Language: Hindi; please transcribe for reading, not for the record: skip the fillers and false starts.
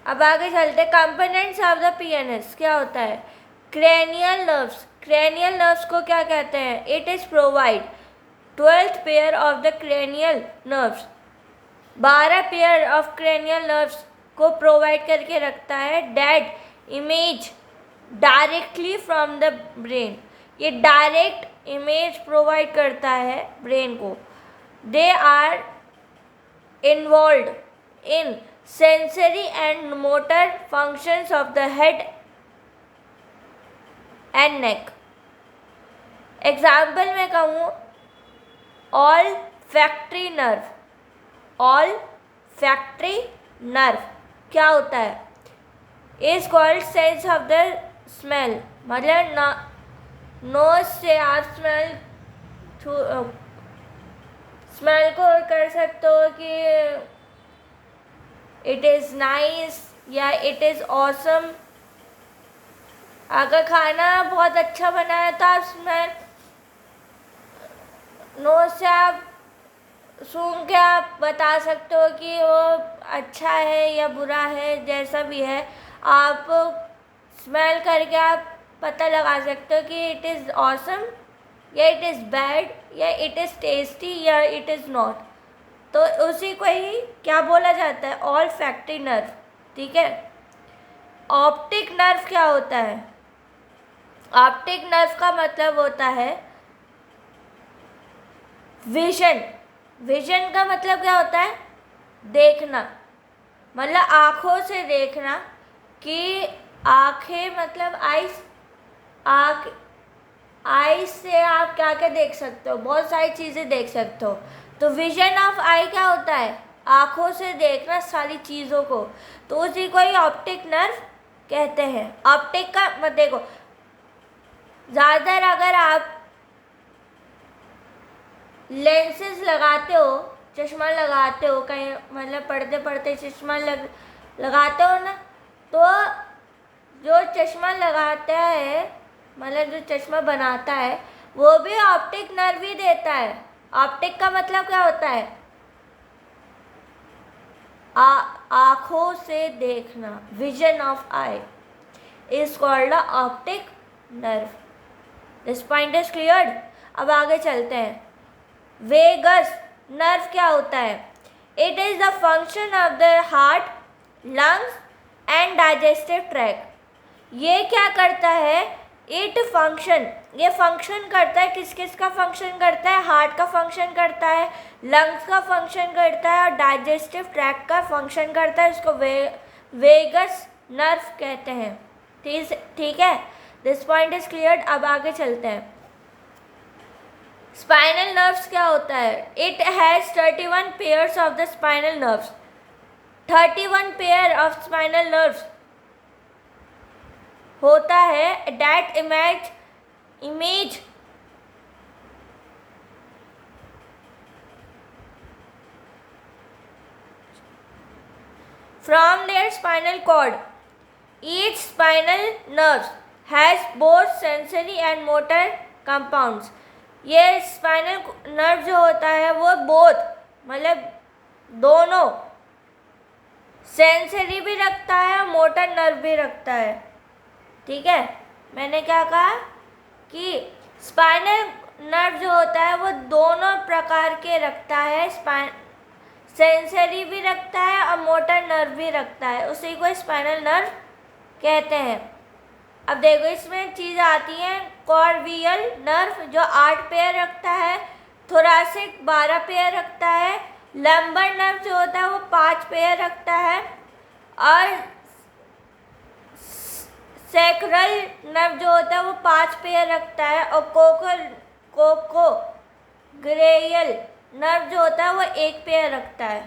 अब आगे चलते, कंपोनेंट्स ऑफ द पीएनएस क्या होता है। क्रेनियल नर्व्स, क्रेनियल नर्व्स को क्या कहते हैं। It is provide 12th pair of the cranial nerves, 12 pair of cranial nerves को प्रोवाइड करके रखता है। That image directly from the brain, ये डायरेक्ट इमेज प्रोवाइड करता है ब्रेन को। They are involve in sensory and motor functions of the head and neck. Example में कहूँ, olfactory nerve, olfactory nerve क्या होता है, is called sense of the smell, मतलब नोज से आप स्मेल को कर सकते हो कि इट इज़ नाइस या इट इज़ ऑसम। अगर खाना बहुत अच्छा बना है तो आप स्मेल नोज से आप सूंघ के आप बता सकते हो कि वो अच्छा है या बुरा है, जैसा भी है आप स्मेल करके आप पता लगा सकते हो कि इट इज़ ऑसम या इट इज़ बैड या इट इज़ टेस्टी या इट इज़ नॉट। तो उसी को ही क्या बोला जाता है, ऑल फैक्ट्री नर्व। ठीक है। ऑप्टिक नर्व क्या होता है। ऑप्टिक नर्व का मतलब होता है विजन। विजन का मतलब क्या होता है, देखना, मतलब आँखों से देखना, कि आँखें मतलब आइस, आइस से आप क्या क्या देख सकते हो, बहुत सारी चीज़ें देख सकते हो। तो विजन ऑफ आई क्या होता है, आँखों से देखना सारी चीज़ों को, तो उसी को ही ऑप्टिक नर्व कहते हैं। ऑप्टिक का मत देखो, ज़्यादातर अगर आप लेंसेज लगाते हो, चश्मा लगाते हो कहीं, मतलब पढ़ते पढ़ते चश्मा लगाते हो ना, तो जो चश्मा लगाता है, मतलब जो चश्मा बनाता है, वो भी ऑप्टिक नर्व ही देता है। ऑप्टिक का मतलब क्या होता है, आँखों से देखना, vision of I is called a optic nerve. This point is cleared. अब आगे चलते हैं। वेगस नर्व क्या होता है। It is the function of the heart, lungs and digestive tract. ये क्या करता है, इट फंक्शन, ये फंक्शन करता है, किस किस का फंक्शन करता है, हार्ट का फंक्शन करता है, लंग्स का फंक्शन करता है और डाइजेस्टिव ट्रैक्ट का फंक्शन करता है। इसको वेगस नर्व कहते हैं। ठीक है, दिस पॉइंट इज क्लियर। अब आगे चलते हैं। स्पाइनल नर्व्स क्या होता है। It has 31 pairs of the spinal nerves. 31 pair of spinal nerves होता है। That image from their spinal cord. Each spinal nerve has both sensory and motor compounds. ये स्पाइनल नर्व जो होता है वो बोथ, मतलब दोनों, सेंसरी भी रखता है और मोटर नर्व भी रखता है। ठीक है, मैंने क्या कहा कि स्पाइनल नर्व जो होता है वो दोनों प्रकार के रखता है, सेंसरी भी रखता है और मोटर नर्व भी रखता है, उसी को स्पाइनल नर्व कहते हैं। अब देखो इसमें चीज़ आती है, कॉर्वियल नर्व जो 8 पेयर रखता है, थोरासिक 12 पेयर रखता है, लंबर नर्व जो होता है वो 5 पेयर रखता है, और सैक्रल नर्व जो होता है वो 5 पेयर रखता है, और कोको ग्रेयल नर्व जो होता है वो 1 पेयर रखता है।